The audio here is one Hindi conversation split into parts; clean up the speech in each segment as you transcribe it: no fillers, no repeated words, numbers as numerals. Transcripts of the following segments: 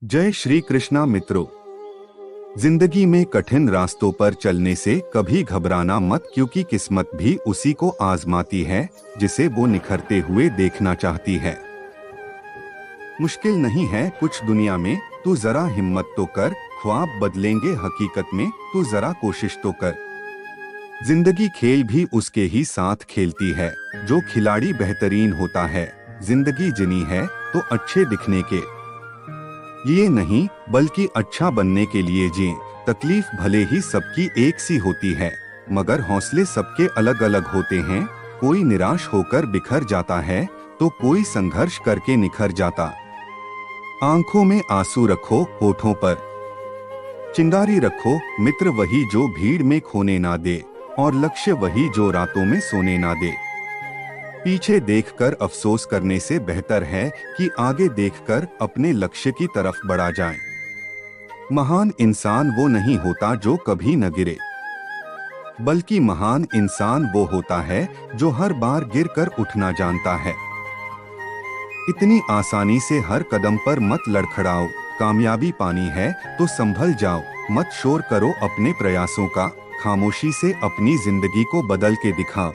जय श्री कृष्णा मित्रों। जिंदगी में कठिन रास्तों पर चलने से कभी घबराना मत, क्योंकि किस्मत भी उसी को आजमाती है जिसे वो निखरते हुए देखना चाहती है। मुश्किल नहीं है कुछ दुनिया में, तू जरा हिम्मत तो कर। ख्वाब बदलेंगे हकीकत में, तू जरा कोशिश तो कर। जिंदगी खेल भी उसके ही साथ खेलती है जो खिलाड़ी बेहतरीन होता है। जिंदगी जिनी है तो अच्छे दिखने के लिए नहीं, बल्कि अच्छा बनने के लिए जिए। तकलीफ भले ही सबकी एक सी होती है, मगर हौसले सबके अलग अलग होते हैं। कोई निराश होकर बिखर जाता है तो कोई संघर्ष करके निखर जाता। आंखों में आंसू रखो, होठों पर चिंगारी रखो। मित्र वही जो भीड़ में खोने ना दे, और लक्ष्य वही जो रातों में सोने ना दे। पीछे देखकर अफसोस करने से बेहतर है कि आगे देखकर अपने लक्ष्य की तरफ बढ़ा जाए। महान इंसान वो नहीं होता जो कभी न गिरे, बल्कि महान इंसान वो होता है जो हर बार गिरकर उठना जानता है। इतनी आसानी से हर कदम पर मत लड़खड़ाओ। कामयाबी पानी है तो संभल जाओ। मत शोर करो अपने प्रयासों का, खामोशी से अपनी जिंदगी को बदल के दिखाओ।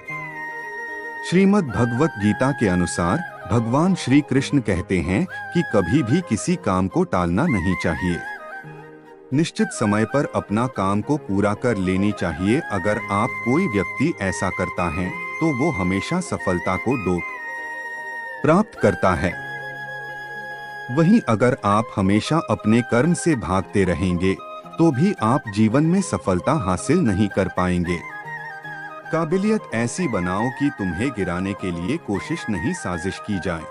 श्रीमद् भगवत गीता के अनुसार भगवान श्री कृष्ण कहते हैं कि कभी भी किसी काम को टालना नहीं चाहिए। निश्चित समय पर अपना काम को पूरा कर लेनी चाहिए। अगर आप कोई व्यक्ति ऐसा करता है तो वो हमेशा सफलता को प्राप्त करता है। वहीं अगर आप हमेशा अपने कर्म से भागते रहेंगे तो भी आप जीवन में सफलता हासिल नहीं कर पाएंगे। काबिलियत ऐसी बनाओ कि तुम्हें गिराने के लिए कोशिश नहीं, साजिश की जाए।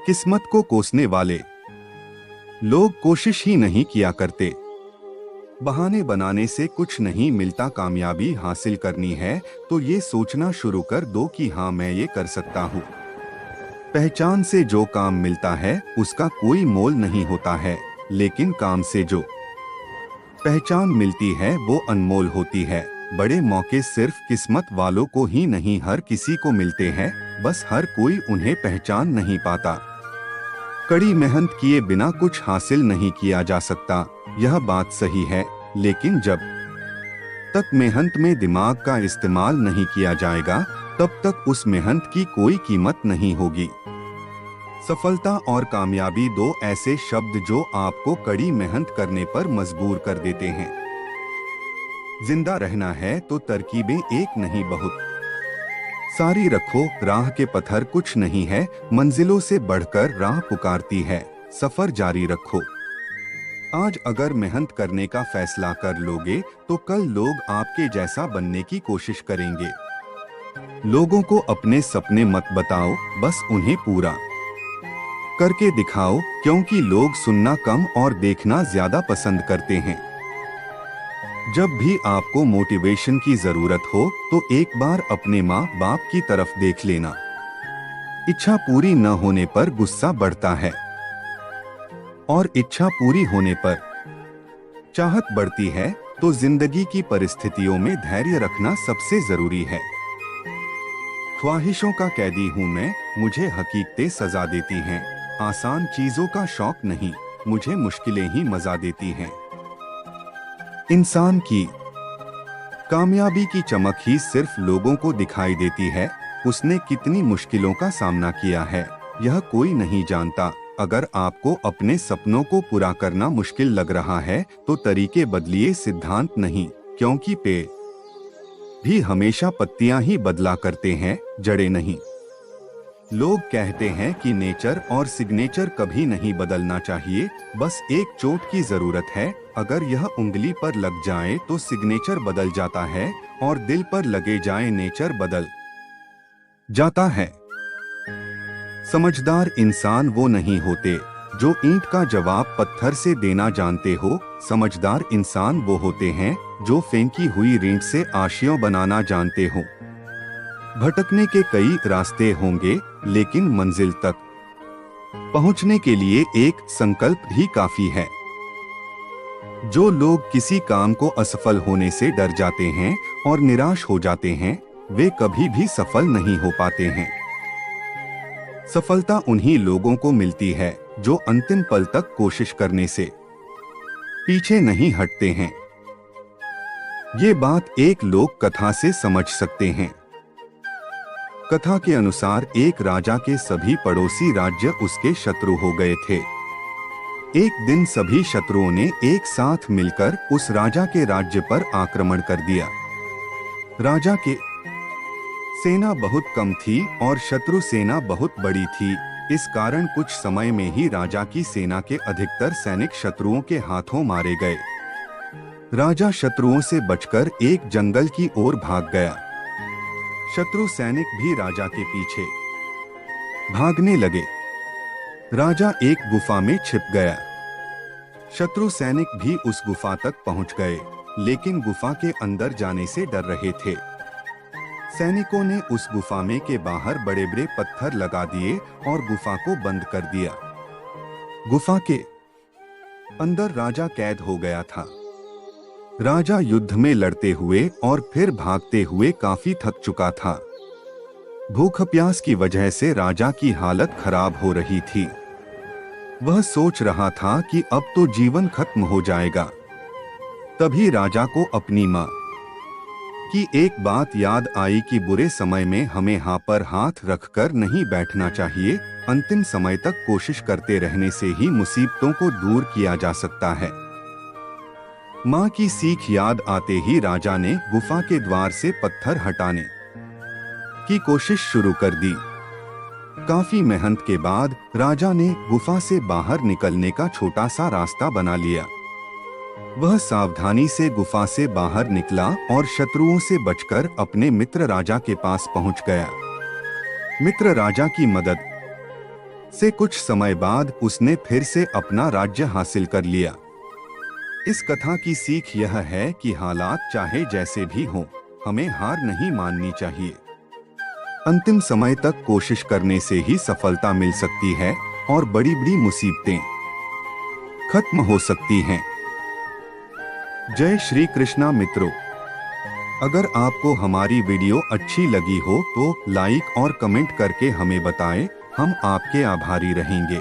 किस्मत को कोसने वाले लोग कोशिश ही नहीं किया करते। बहाने बनाने से कुछ नहीं मिलता। कामयाबी हासिल करनी है तो ये सोचना शुरू कर दो कि हाँ, मैं ये कर सकता हूँ। पहचान से जो काम मिलता है उसका कोई मोल नहीं होता है, लेकिन काम से जो पहचान मिलती है वो अनमोल होती है। बड़े मौके सिर्फ किस्मत वालों को ही नहीं, हर किसी को मिलते हैं, बस हर कोई उन्हें पहचान नहीं पाता। कड़ी मेहनत किए बिना कुछ हासिल नहीं किया जा सकता, यह बात सही है, लेकिन जब तक मेहनत में दिमाग का इस्तेमाल नहीं किया जाएगा तब तक उस मेहनत की कोई कीमत नहीं होगी। सफलता और कामयाबी दो ऐसे शब्द जो आपको कड़ी मेहनत करने पर मजबूर कर देते हैं। जिंदा रहना है तो तरकीबें एक नहीं बहुत सारी रखो। राह के पत्थर कुछ नहीं है, मंजिलों से बढ़कर राह पुकारती है। सफर जारी रखो। आज अगर मेहनत करने का फैसला कर लोगे तो कल लोग आपके जैसा बनने की कोशिश करेंगे। लोगों को अपने सपने मत बताओ, बस उन्हें पूरा करके दिखाओ, क्योंकि लोग सुनना कम और देखना ज्यादा पसंद करते हैं। जब भी आपको मोटिवेशन की जरूरत हो तो एक बार अपने माँ बाप की तरफ देख लेना। इच्छा पूरी न होने पर गुस्सा बढ़ता है, और इच्छा पूरी होने पर चाहत बढ़ती है। तो जिंदगी की परिस्थितियों में धैर्य रखना सबसे जरूरी है। ख्वाहिशों का कैदी हूँ मैं, मुझे हकीकतें सजा देती हैं। आसान चीजों का शौक नहीं, मुझे मुश्किलें ही मजा देती हैं। इंसान की कामयाबी की चमक ही सिर्फ लोगों को दिखाई देती है, उसने कितनी मुश्किलों का सामना किया है यह कोई नहीं जानता। अगर आपको अपने सपनों को पूरा करना मुश्किल लग रहा है तो तरीके बदलिए, सिद्धांत नहीं, क्योंकि पेड़ भी हमेशा पत्तियां ही बदला करते हैं, जड़ें नहीं। लोग कहते हैं कि नेचर और सिग्नेचर कभी नहीं बदलना चाहिए, बस एक चोट की जरूरत है। अगर यह उंगली पर लग जाए तो सिग्नेचर बदल जाता है, और दिल पर लगे जाए नेचर बदल जाता है। समझदार इंसान वो नहीं होते जो ईंट का जवाब पत्थर से देना जानते हो। समझदार इंसान वो होते हैं जो फेंकी हुई ईंट से आशियां बनाना जानते हो। भटकने के कई रास्ते होंगे, लेकिन मंजिल तक पहुंचने के लिए एक संकल्प ही काफी है। जो लोग किसी काम को असफल होने से डर जाते हैं और निराश हो जाते हैं, वे कभी भी सफल नहीं हो पाते हैं। सफलता उन्हीं लोगों को मिलती है जो अंतिम पल तक कोशिश करने से पीछे नहीं हटते हैं। ये बात एक लोक कथा से समझ सकते हैं। कथा के अनुसार एक राजा के सभी पड़ोसी राज्य उसके शत्रु हो गए थे। एक दिन सभी शत्रुओं ने एक साथ मिलकर उस राजा के राज्य पर आक्रमण कर दिया। राजा के सेना बहुत कम थी और शत्रु सेना बहुत बड़ी थी। इस कारण कुछ समय में ही राजा की सेना के अधिकतर सैनिक शत्रुओं के हाथों मारे गए। राजा शत्रुओं से बचकर एक जंगल की ओर भाग गया। शत्रु सैनिक भी राजा के पीछे भागने लगे। राजा एक गुफा में छिप गया। शत्रु सैनिक भी उस गुफा तक पहुंच गए, लेकिन गुफा के अंदर जाने से डर रहे थे। सैनिकों ने उस गुफा में के बाहर बड़े बड़े पत्थर लगा दिए और गुफा को बंद कर दिया। गुफा के अंदर राजा कैद हो गया था। राजा युद्ध में लड़ते हुए और फिर भागते हुए काफी थक चुका था। भूख प्यास की वजह से राजा की हालत खराब हो रही थी। वह सोच रहा था कि अब तो जीवन खत्म हो जाएगा। तभी राजा को अपनी माँ की एक बात याद आई कि बुरे समय में हमें हाँ पर हाथ रखकर नहीं बैठना चाहिए। अंतिम समय तक कोशिश करते रहने से ही मुसीबतों को दूर किया जा सकता है। माँ की सीख याद आते ही राजा ने गुफा के द्वार से पत्थर हटाने की कोशिश शुरू कर दी। काफी मेहनत के बाद राजा ने गुफा से बाहर निकलने का छोटा सा रास्ता बना लिया। वह सावधानी से गुफा से बाहर निकला और शत्रुओं से बचकर अपने मित्र राजा के पास पहुंच गया। मित्र राजा की मदद से कुछ समय बाद उसने फिर से अपना राज्य हासिल कर लिया। इस कथा की सीख यह है कि हालात चाहे जैसे भी हों, हमें हार नहीं माननी चाहिए। अंतिम समय तक कोशिश करने से ही सफलता मिल सकती है और बड़ी बड़ी मुसीबतें खत्म हो सकती हैं। जय श्री कृष्णा मित्रों, अगर आपको हमारी वीडियो अच्छी लगी हो तो लाइक और कमेंट करके हमें बताएं। हम आपके आभारी रहेंगे।